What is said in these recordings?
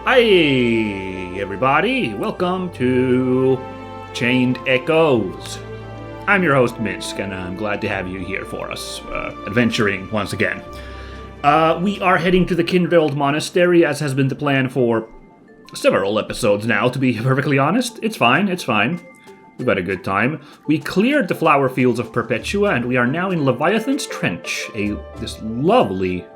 Hi, everybody. Welcome to Chained Echoes. I'm your host, Minsk, and I'm glad to have you here for us, adventuring once again. We are heading to the Kindred Monastery, as has been the plan for several episodes now, to be perfectly honest. It's fine. We've had a good time. We cleared the flower fields of Perpetua, and we are now in Leviathan's Trench, this lovely,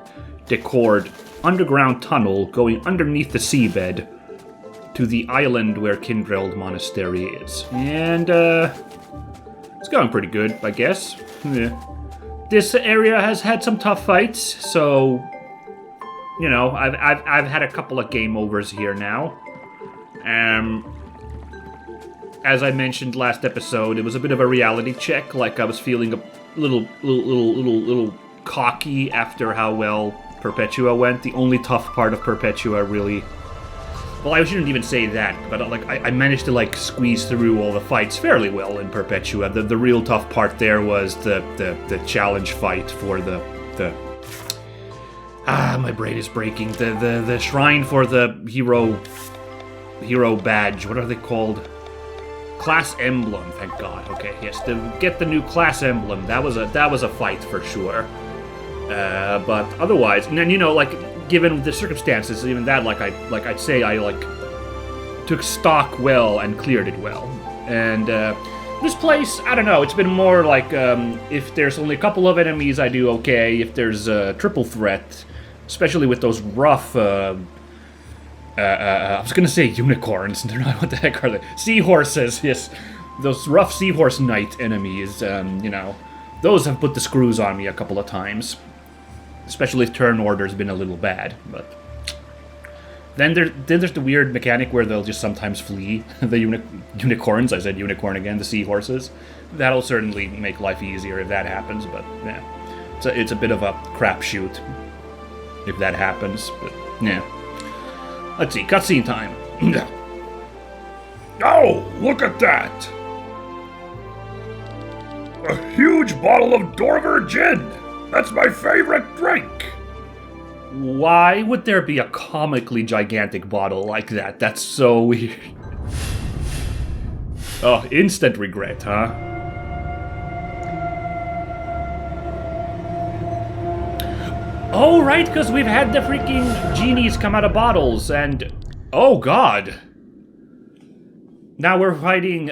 decored underground tunnel going underneath the seabed to the island where Kindred Monastery is. And, it's going pretty good, I guess. Yeah. This area has had some tough fights, so, you know, I've had a couple of game overs here now. As I mentioned last episode, it was a bit of a reality check, like I was feeling a little cocky after how well Perpetua went. The only tough part of Perpetua really... Well, I shouldn't even say that, but I managed to squeeze through all the fights fairly well in Perpetua. The real tough part there was the challenge fight for the my brain is breaking. The shrine for the hero badge. What are they called? Class emblem. Thank God. Okay, yes, to get the new class emblem. That was a fight for sure. But otherwise, and then given the circumstances, even that, I'd say I took stock well and cleared it well. And this place, I don't know, it's been more like if there's only a couple of enemies, I do okay. If there's a triple threat, especially with those rough, I was gonna say unicorns. What the heck are they? Seahorses. Yes, those rough seahorse knight enemies. Those have put the screws on me a couple of times. Especially if turn order's been a little bad, but... Then there's the weird mechanic where they'll just sometimes flee. The unicorns, I said unicorn again, the seahorses. That'll certainly make life easier if that happens, but yeah. It's a bit of a crapshoot if that happens, but yeah. Let's see, cutscene time. Oh, look at that! A huge bottle of Dorver gin! That's my favorite drink! Why would there be a comically gigantic bottle like that? That's so weird. Oh, instant regret, huh? Oh, right, because we've had the freaking genies come out of bottles, and... Oh, God! Now we're fighting,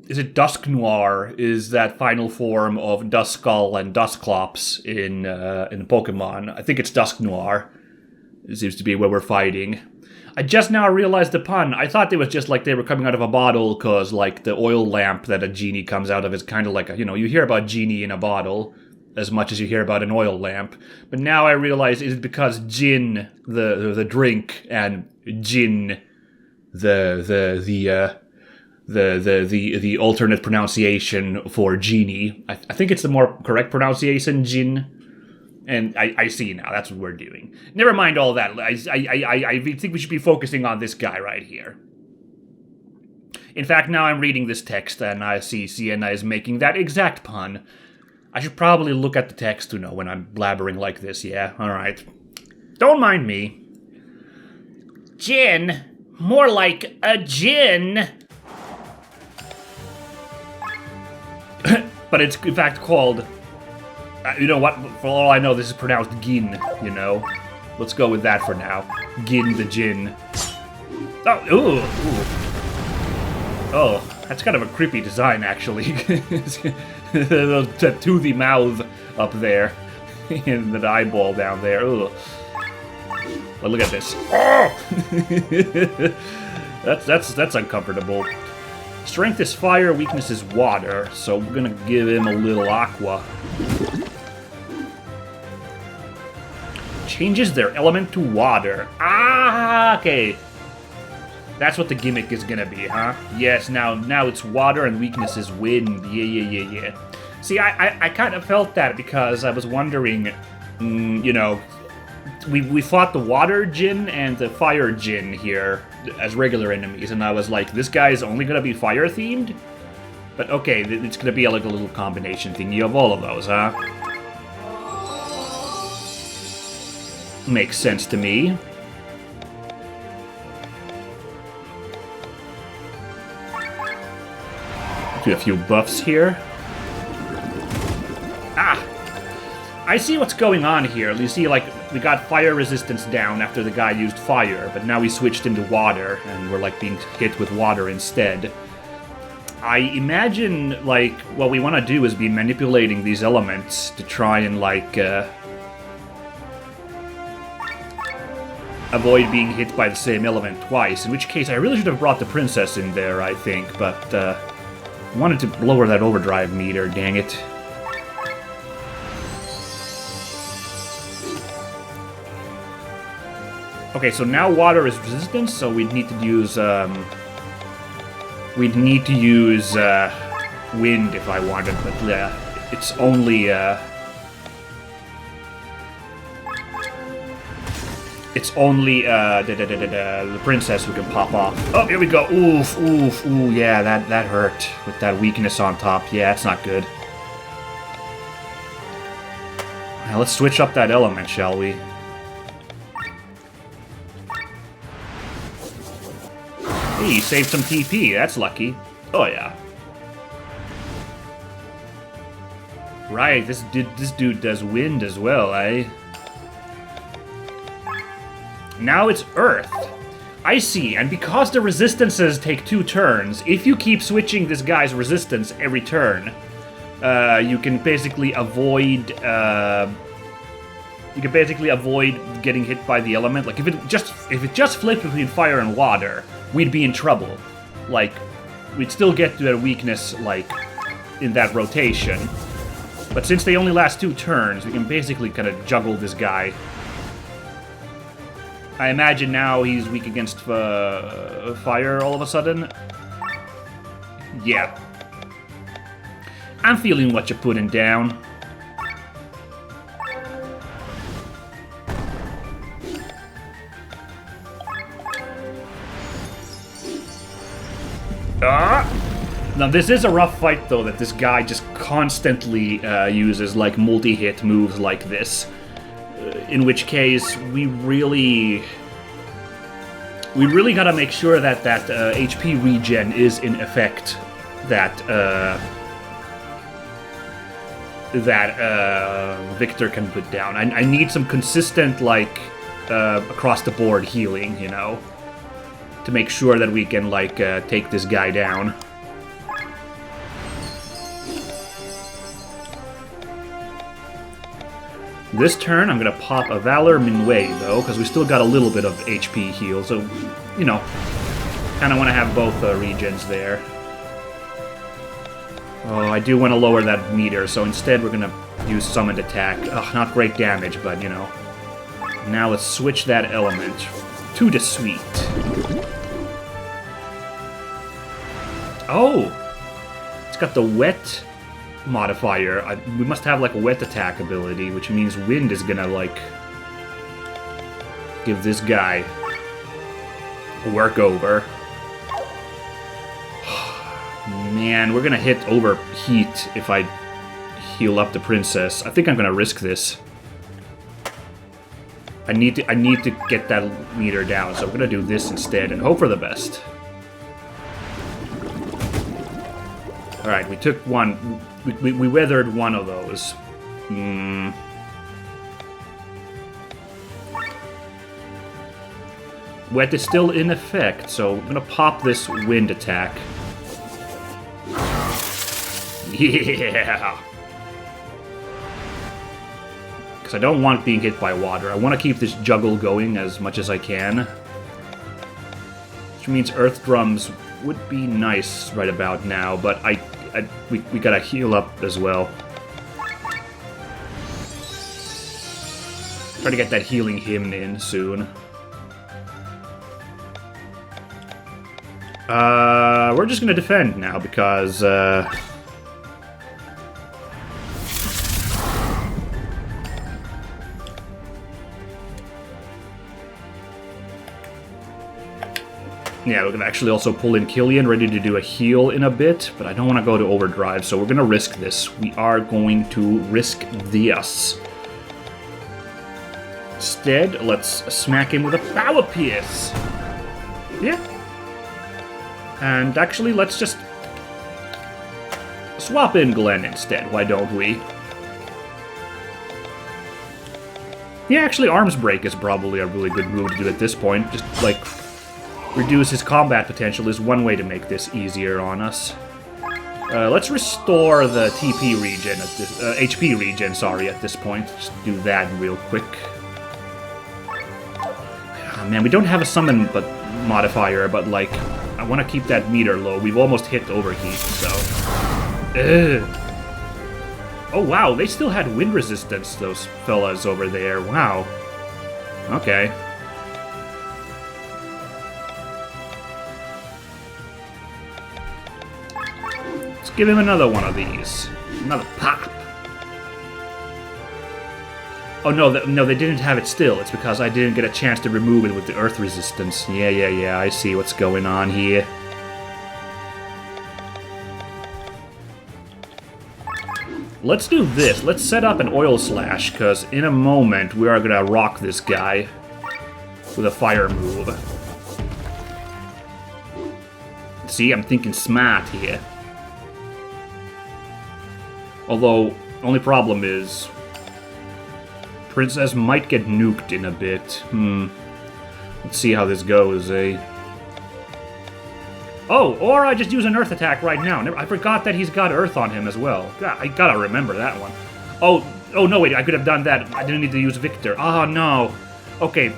Is it Dusk Noir? Is that final form of Duskull and Dusclops in Pokemon? I think it's Dusk Noir. It seems to be where we're fighting. I just now realized the pun. I thought it was just like they were coming out of a bottle, because the oil lamp that a genie comes out of is kind of like you hear about genie in a bottle as much as you hear about an oil lamp. But now I realize it's because gin, the drink, and gin, the alternate pronunciation for genie. I think it's the more correct pronunciation, gin. And I see now, that's what we're doing. Never mind all that. I think we should be focusing on this guy right here. In fact, now I'm reading this text and I see Sienna is making that exact pun. I should probably look at the text to know when I'm blabbering like this, yeah? Alright. Don't mind me. Gin? More like a gin. But it's, in fact, called... you know what? For all I know, this is pronounced gin, Let's go with that for now. Gin the gin. Oh, ooh. Oh, that's kind of a creepy design, actually. That toothy mouth up there. And the eyeball down there. Ooh. Well, look at this. Oh! That's uncomfortable. Strength is fire, weakness is water, so we're gonna give him a little aqua. Changes their element to water. Ah, okay. That's what the gimmick is gonna be, huh? Yes, now it's water and weakness is wind. Yeah. See, I kind of felt that because I was wondering, we fought the water djinn and the fire djinn here as regular enemies, and I was like, this guy is only gonna be fire themed? But okay, it's gonna be like a little combination thingy of all of those, huh? Makes sense to me. Do a few buffs here. Ah! I see what's going on here. You see, like, we got fire resistance down after the guy used fire, but now we switched into water, and we're, like, being hit with water instead. I imagine, like, what we want to do is be manipulating these elements to try and, like, avoid being hit by the same element twice, in which case I really should have brought the princess in there, I think, but, I wanted to lower that overdrive meter, dang it. Okay, so now water is resistant, so we'd need to use, wind if I wanted, but it's only, the princess who can pop off. Oh, here we go. Oof, oof, ooh, yeah, that hurt with that weakness on top. Yeah, it's not good. Now let's switch up that element, shall we? He saved some TP, that's lucky. Oh yeah. Right, this dude does wind as well, eh? Now it's Earth. I see, and because the resistances take 2 turns, if you keep switching this guy's resistance every turn, you can basically avoid getting hit by the element. Like if it just flipped between fire and water, we'd be in trouble. Like, we'd still get to a weakness, like, in that rotation. But since they only last 2 turns, we can basically kind of juggle this guy. I imagine now he's weak against fire all of a sudden. Yeah. I'm feeling what you're putting down. Now this is a rough fight though, that this guy just constantly uses like multi-hit moves like this. In which case, we really gotta make sure that HP regen is in effect that Victor can put down. I need some consistent, like, across the board healing, you know, to make sure that we can, like, take this guy down. This turn, I'm gonna pop a Valor Minwei, though, because we still got a little bit of HP heal, so, you know, kind of want to have both regens there. Oh, I do want to lower that meter, so instead we're gonna use Summoned Attack. Ugh, not great damage, but, you know. Now let's switch that element to the sweet. Oh! It's got the wet modifier. We must have like a wet attack ability, which means wind is gonna like give this guy a work over. Man, we're gonna hit overheat if I heal up the princess. I think I'm gonna risk this. I need to get that meter down, so I'm gonna do this instead and hope for the best. Alright, we took one. We weathered one of those. Wet is still in effect, so I'm gonna pop this wind attack. Yeah! Because I don't want being hit by water. I want to keep this juggle going as much as I can. Which means Earth Drums would be nice right about now, but we gotta heal up as well. Try to get that healing hymn in soon. We're just gonna defend now because, yeah, we're gonna actually also pull in Killian, ready to do a heal in a bit, but I don't want to go to overdrive, so we're gonna risk this. We are going to risk this. Instead, let's smack him with a Power Pierce. Yeah. And actually, let's just Swap in Glenn instead, why don't we? Yeah, actually, Arms Break is probably a really good move to do at this point. Just, like, reduce his combat potential is one way to make this easier on us. Let's restore the TP regen at this... HP regen, sorry, at this point. Just do that real quick. Oh, man, we don't have a summon modifier, but, like, I want to keep that meter low. We've almost hit overheat, so... Ugh. Oh, wow, they still had wind resistance, those fellas over there. Wow. Okay. Let's give him another one of these. Another pop. Oh, no, no, they didn't have it still. It's because I didn't get a chance to remove it with the earth resistance. Yeah, I see what's going on here. Let's do this. Let's set up an oil slash, because in a moment we are going to rock this guy with a fire move. See, I'm thinking smart here. Although, only problem is... Princess might get nuked in a bit. Let's see how this goes, eh? Oh, or I just use an Earth attack right now. I forgot that he's got Earth on him as well. God, I gotta remember that one. Oh, no, wait, I could have done that. I didn't need to use Victor. Oh, no. Okay.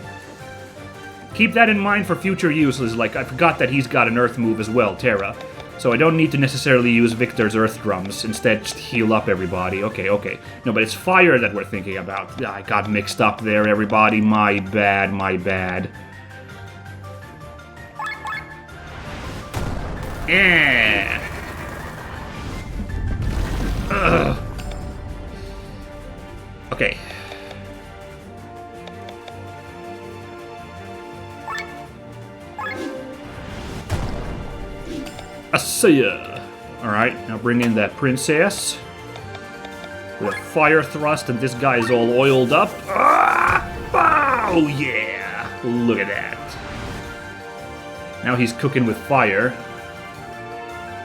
Keep that in mind for future uses. Like, I forgot that he's got an Earth move as well, Terra. So I don't need to necessarily use Victor's Earth drums. Instead, just heal up everybody. Okay. No, but it's fire that we're thinking about. I got mixed up there, everybody. My bad. Yeah. Ugh. Okay. I see ya. Alright, now bring in that princess. With a fire thrust, and this guy's all oiled up. Oh yeah! Look at that. Now he's cooking with fire.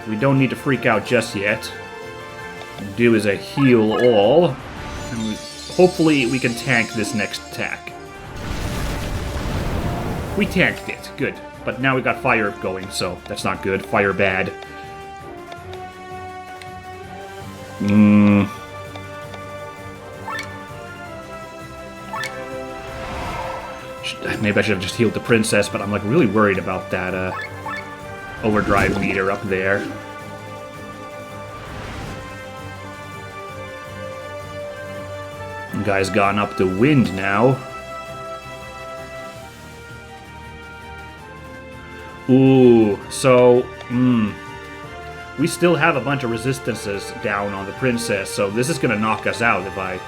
We don't need to freak out just yet. What we'll do is a heal all. And hopefully we can tank this next attack. We tanked it. Good. But now we got fire going, so that's not good. Fire bad. Maybe I should have just healed the princess, but I'm like really worried about that overdrive meter up there. The guy's gone up the wind now. Ooh, so, we still have a bunch of resistances down on the princess, so this is gonna knock us out if I...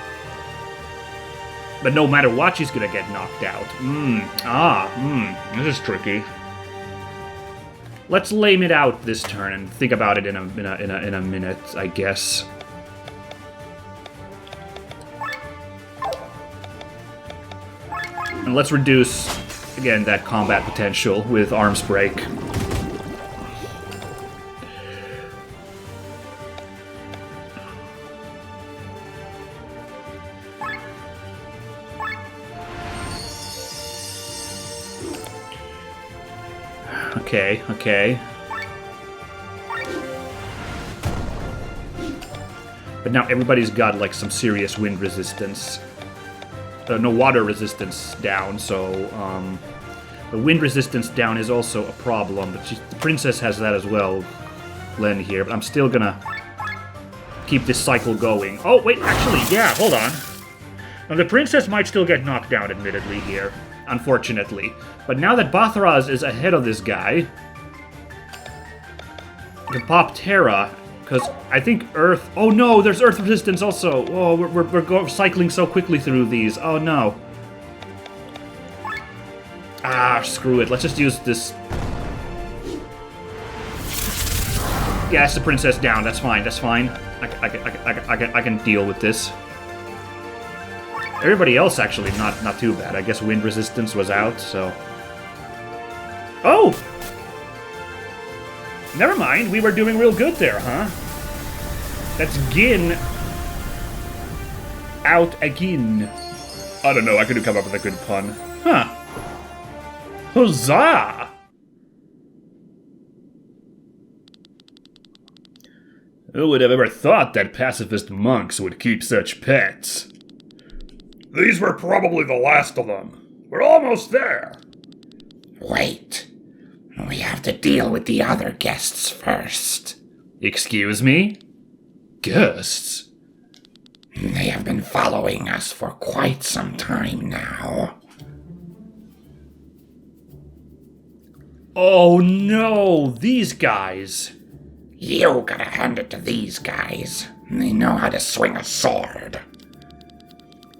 But no matter what, she's gonna get knocked out. This is tricky. Let's lame it out this turn and think about it in a minute, I guess. And let's reduce, again, that combat potential with Arms Break. Okay. But now everybody's got, like, some serious wind resistance. No water resistance down, so, the wind resistance down is also a problem, but the princess has that as well, Glenn here, but I'm still gonna keep this cycle going. Oh, wait, actually, yeah, hold on. Now, the princess might still get knocked down, admittedly, here, unfortunately. But now that Bathraz is ahead of this guy, I can pop Terra, because I think Earth... Oh no, there's Earth resistance also! Oh, we're cycling so quickly through these. Oh no. Ah, screw it. Let's just use this... Yeah, it's the princess down. That's fine. I can deal with this. Everybody else, actually, not too bad. I guess wind resistance was out, so... Oh! Never mind, we were doing real good there, huh? That's Gin out again. I don't know, I couldn't come up with a good pun. Huh. Huzzah! Who would have ever thought that pacifist monks would keep such pets? These were probably the last of them. We're almost there. Wait. We have to deal with the other guests first. Excuse me? Guests? They have been following us for quite some time now. Oh no, these guys. You gotta hand it to these guys. They know how to swing a sword.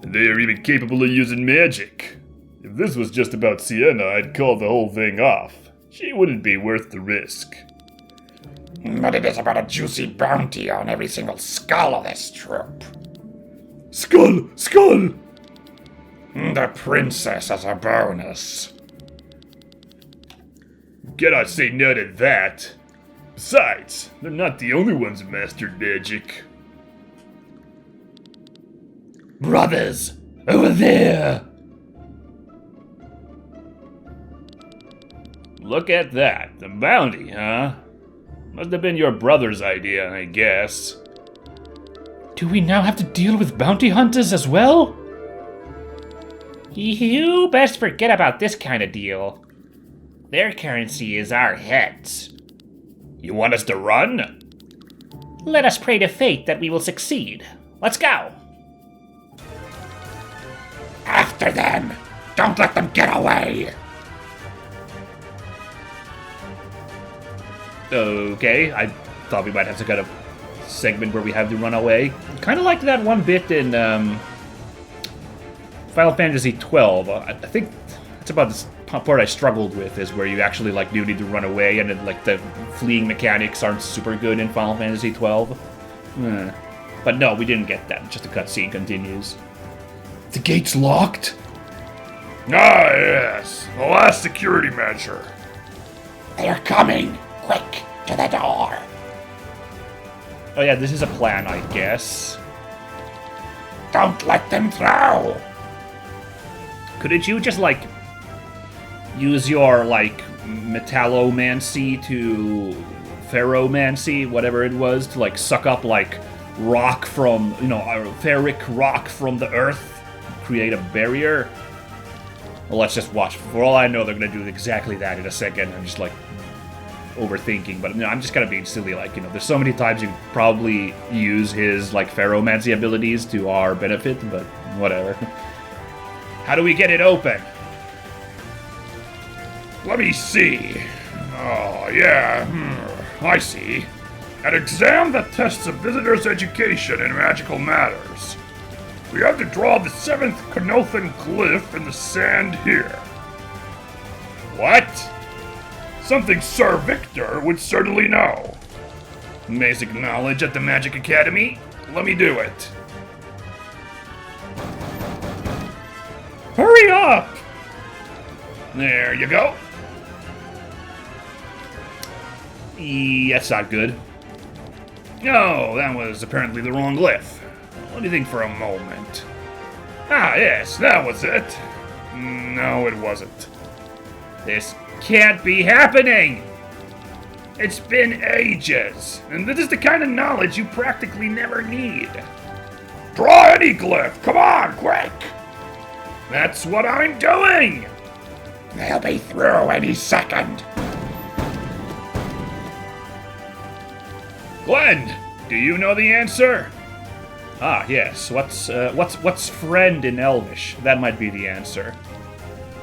They are even capable of using magic. If this was just about Sienna, I'd call the whole thing off. She wouldn't be worth the risk. But it is about a juicy bounty on every single skull of this troop. Skull! Skull! The princess as a bonus. Cannot say no to that. Besides, they're not the only ones who mastered magic. Brothers, over there! Look at that, the bounty, huh? Must have been your brother's idea, I guess. Do we now have to deal with bounty hunters as well? You best forget about this kind of deal. Their currency is our heads. You want us to run? Let us pray to fate that we will succeed. Let's go! After them! Don't let them get away! Okay, I thought we might have some kind of segment where we have to run away. Kind of like that one bit in Final Fantasy XII. I think it's about this part I struggled with, is where you actually like do need to run away, and then, like the fleeing mechanics aren't super good in Final Fantasy XII. But no, we didn't get that. Just the cutscene continues. The gate's locked? Ah, yes. The last security measure. They're coming! Quick, to the door! Oh yeah, this is a plan, I guess. Don't let them through! Couldn't you just, like, use your, like, metallomancy to ferromancy, whatever it was, to, like, suck up, like, rock from, you know, ferric rock from the earth, create a barrier? Well, let's just watch. For all I know, they're gonna do exactly that in a second. I'm just, like, overthinking, but no, I'm just kind of being silly. Like, you know, there's so many times you probably use his, like, ferromancy abilities to our benefit, but whatever. How do we get it open? Let me see. Oh, yeah. I see. An exam that tests a visitor's education in magical matters. We have to draw the 7th Knothan glyph in the sand here. What? Something Sir Victor would certainly know. Basic knowledge at the Magic Academy? Let me do it. Hurry up! There you go. That's not good. No, that was apparently the wrong glyph. Let me think for a moment. Ah, yes, that was it. No, it wasn't. This can't be happening! It's been ages, and this is the kind of knowledge you practically never need. Draw any glyph! Come on, quick! That's what I'm doing! They'll be through any second. Glenn, do you know the answer? Ah, yes. What's friend in Elvish? That might be the answer.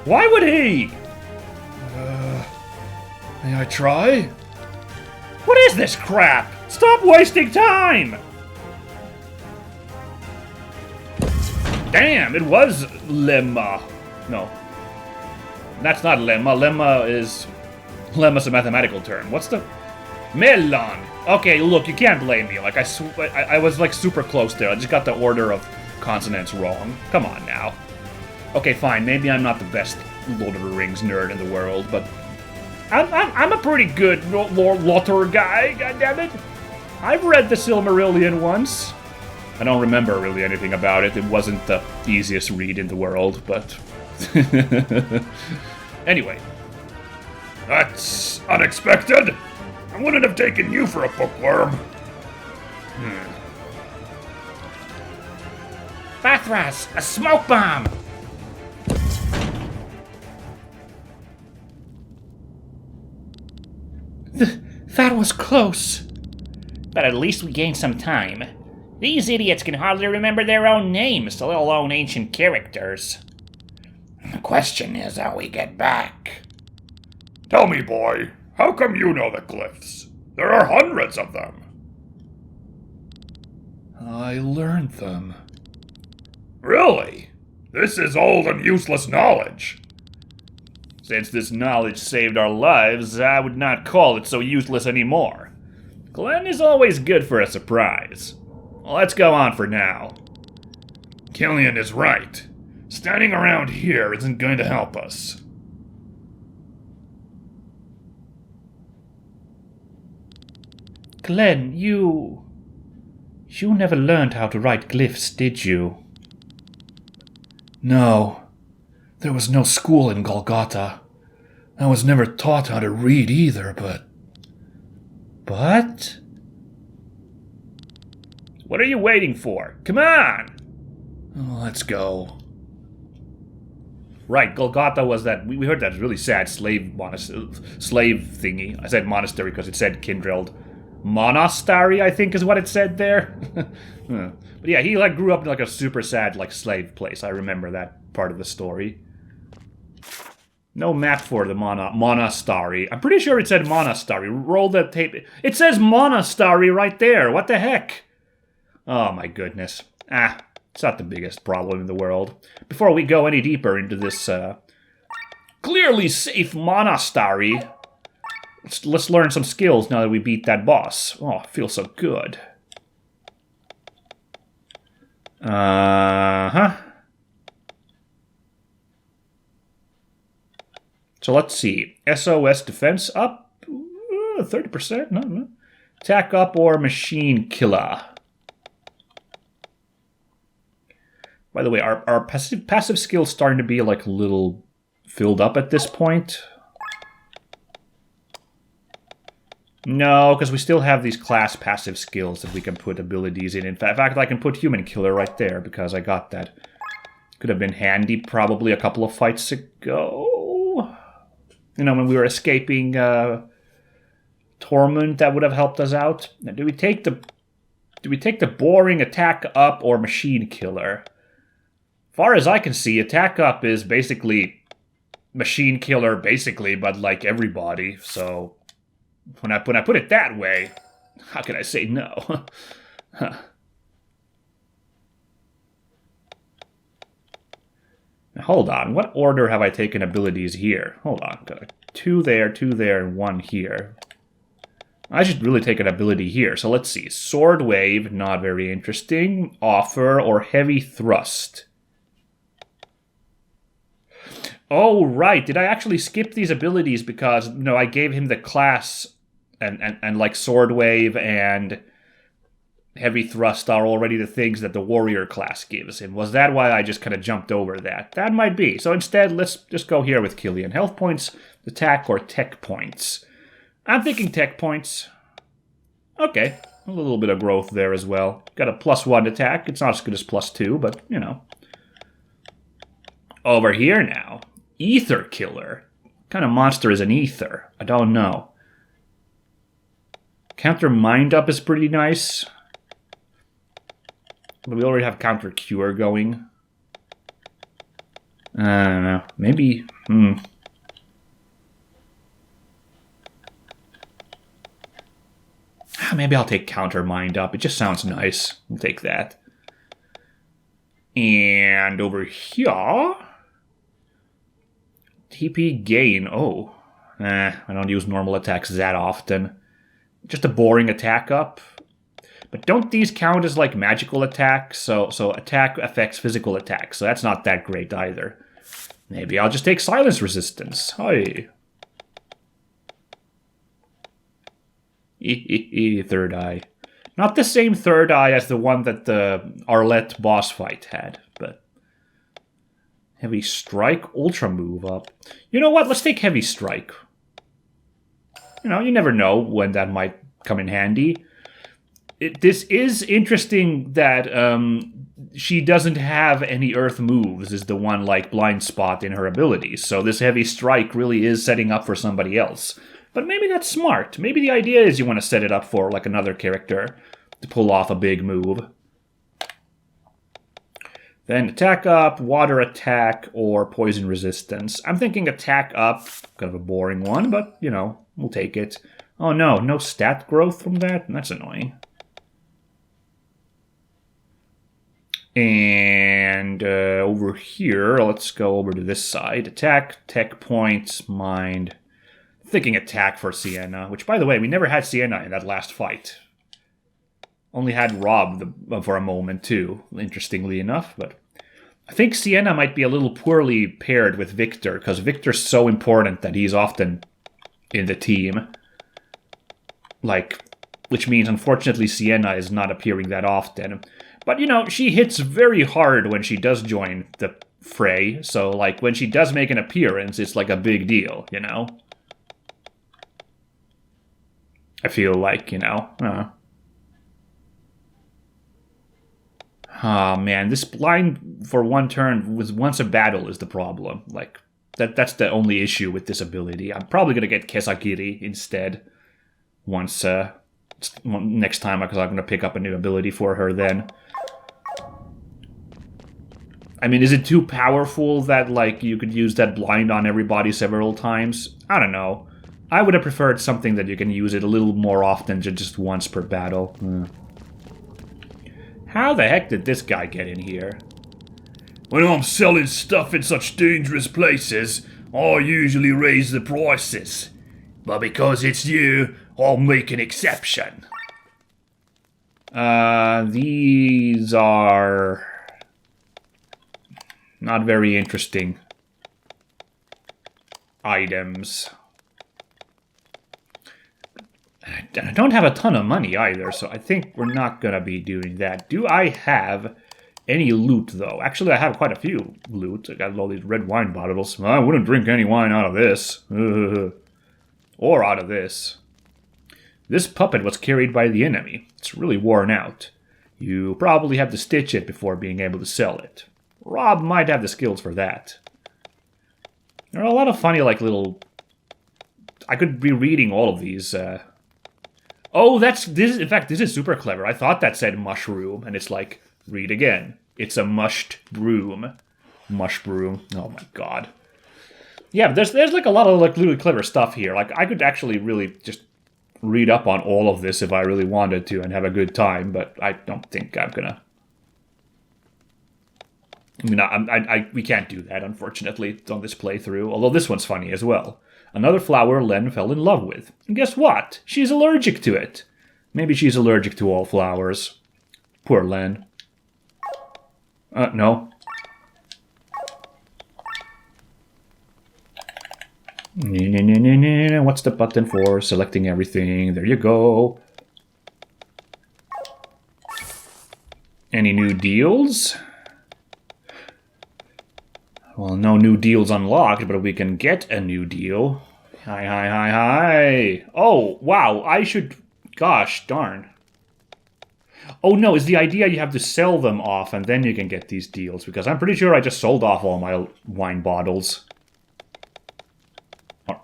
Why would he? May I try? What is this crap? Stop wasting time! Damn, it was lemma. No. That's not lemma. Lemma's a mathematical term. What's the... Melon! Okay, look, you can't blame me. Like, I was, like, super close there. I just got the order of consonants wrong. Come on, now. Okay, fine. Maybe I'm not the best Lord of the Rings nerd in the world, but... I'm a pretty good Lotter guy, goddammit. I've read the Silmarillion once. I don't remember really anything about it. It wasn't the easiest read in the world, but... Anyway. That's unexpected. I wouldn't have taken you for a bookworm. Bathras, a smoke bomb! That was close. But at least we gained some time. These idiots can hardly remember their own names, let alone ancient characters. The question is how we get back. Tell me, boy, how come you know the glyphs? There are hundreds of them. I learned them. Really? This is old and useless knowledge. Since this knowledge saved our lives, I would not call it so useless anymore. Glenn is always good for a surprise. Well, let's go on for now. Killian is right. Standing around here isn't going to help us. Glenn, you never learned how to write glyphs, did you? No. There was no school in Golgotha. I was never taught how to read either, but... But? What are you waiting for? Come on! Oh, let's go. Right, Golgotha was that... We heard that really sad slave thingy. I said monastery because it said Kindreld. Monastery, I think, is what it said there. But yeah, he grew up in a super sad slave place. I remember that part of the story. No map for the Monastery. I'm pretty sure it said Monastery. Roll the tape. It says Monastery right there. What the heck? Oh my goodness. It's not the biggest problem in the world. Before we go any deeper into this clearly safe Monastery, let's learn some skills now that we beat that boss. Oh, it feels so good. So let's see. SOS defense up. 30%? No. Attack up or machine killer. By the way, our passive skills starting to be a little filled up at this point. No, because we still have these class passive skills that we can put abilities in. In fact, I can put human killer right there because I got that. Could have been handy probably a couple of fights ago. You know, when we were escaping Tormund, that would have helped us out. Now, do we take the boring attack up or machine killer? Far as I can see, attack up is basically machine killer, basically, but like everybody. So when I put it that way, how can I say no? Huh. Now, hold on. What order have I taken abilities here? Hold on. Got 2 there, 2 there, and 1 here. I should really take an ability here. So let's see. Sword Wave, not very interesting. Offer or Heavy Thrust. Oh, right. Did I actually skip these abilities because, you know, I gave him the class and like Sword Wave and Heavy Thrust are already the things that the warrior class gives him. Was that why I just kind of jumped over that? That might be. So instead, let's just go here with Killian. Health points, attack, or tech points. I'm thinking tech points. Okay, a little bit of growth there as well. Got a +1 attack. It's not as good as +2, but, you know. Over here now. Ether Killer. What kind of monster is an Ether? I don't know. Counter Mind Up is pretty nice. But we already have Counter Cure going. I don't know. Maybe... Maybe I'll take Counter Mind Up. It just sounds nice. I'll take that. And over here... TP Gain. Oh. I don't use normal attacks that often. Just a boring attack up. But don't these count as like magical attacks? So attack affects physical attacks. So that's not that great either. Maybe I'll just take Silence Resistance. Hi. Third eye. Not the same third eye as the one that the Arlette boss fight had, but... Heavy Strike, Ultra Move up. You know what? Let's take Heavy Strike. You know, you never know when that might come in handy. This is interesting that she doesn't have any Earth moves, is the one, like, blind spot in her abilities. So this Heavy Strike really is setting up for somebody else. But maybe that's smart. Maybe the idea is you want to set it up for, like, another character to pull off a big move. Then attack up, water attack, or poison resistance. I'm thinking attack up. Kind of a boring one, but, you know, we'll take it. Oh no, no stat growth from that? That's annoying. And over here, let's go over to this side. Attack, tech points, mind. Thinking attack for Sienna, which, by the way, we never had Sienna in that last fight. Only had Rob for a moment, too, interestingly enough. But I think Sienna might be a little poorly paired with Victor, because Victor's so important that he's often in the team. Like, which means, unfortunately, Sienna is not appearing that often. But, you know, she hits very hard when she does join the fray. So, like, when she does make an appearance, it's like a big deal, you know? I feel like, you know... Oh man, this blind for one turn with once a battle is the problem. Like, that's the only issue with this ability. I'm probably going to get Kesakiri instead once next time, because I'm going to pick up a new ability for her then. I mean, is it too powerful that, like, you could use that blind on everybody several times? I don't know. I would have preferred something that you can use it a little more often than just once per battle. How the heck did this guy get in here? When I'm selling stuff in such dangerous places, I usually raise the prices. But because it's you, I'll make an exception. These are... not very interesting items. I don't have a ton of money either, so I think we're not going to be doing that. Do I have any loot, though? Actually, I have quite a few loot. I got all these red wine bottles. I wouldn't drink any wine out of this. Or out of this. This puppet was carried by the enemy. It's really worn out. You probably have to stitch it before being able to sell it. Rob might have the skills for that. There are a lot of funny, like, little... I could be reading all of these, Oh, this. In fact, this is super clever. I thought that said mushroom, and it's like, read again. It's a mushed broom. Mush broom. Oh my god. Yeah, but there's like a lot of like really clever stuff here. Like, I could actually really just read up on all of this if I really wanted to and have a good time, but I don't think I'm gonna. I mean, we can't do that, unfortunately, on this playthrough. Although this one's funny as well. Another flower Len fell in love with. And guess what? She's allergic to it. Maybe she's allergic to all flowers. Poor Len. No. What's the button for? Selecting everything. There you go. Any new deals? Well, no new deals unlocked, but we can get a new deal. Hi. Oh, wow, I should... Gosh, darn. Oh, no, is the idea you have to sell them off and then you can get these deals? Because I'm pretty sure I just sold off all my wine bottles.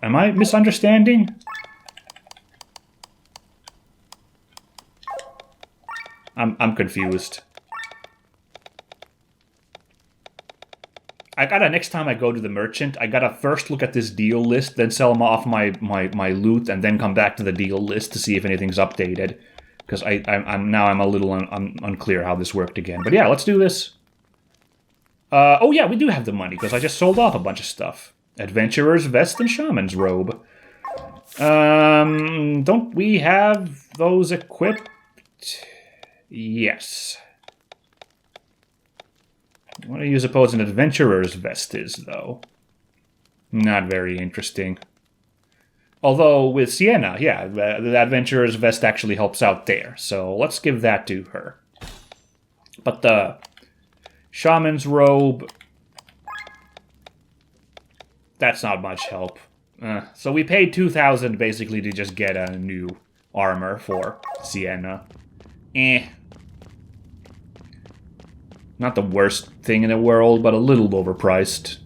Am I misunderstanding? I'm confused. I gotta, next time I go to the merchant, I gotta first look at this deal list, then sell them off my loot, and then come back to the deal list to see if anything's updated. Because I'm a little unclear how this worked again. But yeah, let's do this. Oh yeah, we do have the money, because I just sold off a bunch of stuff. Adventurer's vest and shaman's robe. Don't we have those equipped? Yes. What do you suppose an adventurer's vest is, though? Not very interesting. Although with Sienna, yeah, the Adventurer's Vest actually helps out there. So let's give that to her. But the Shaman's Robe, that's not much help. So we paid 2,000 basically to just get a new armor for Sienna. Not the worst thing in the world, but a little overpriced.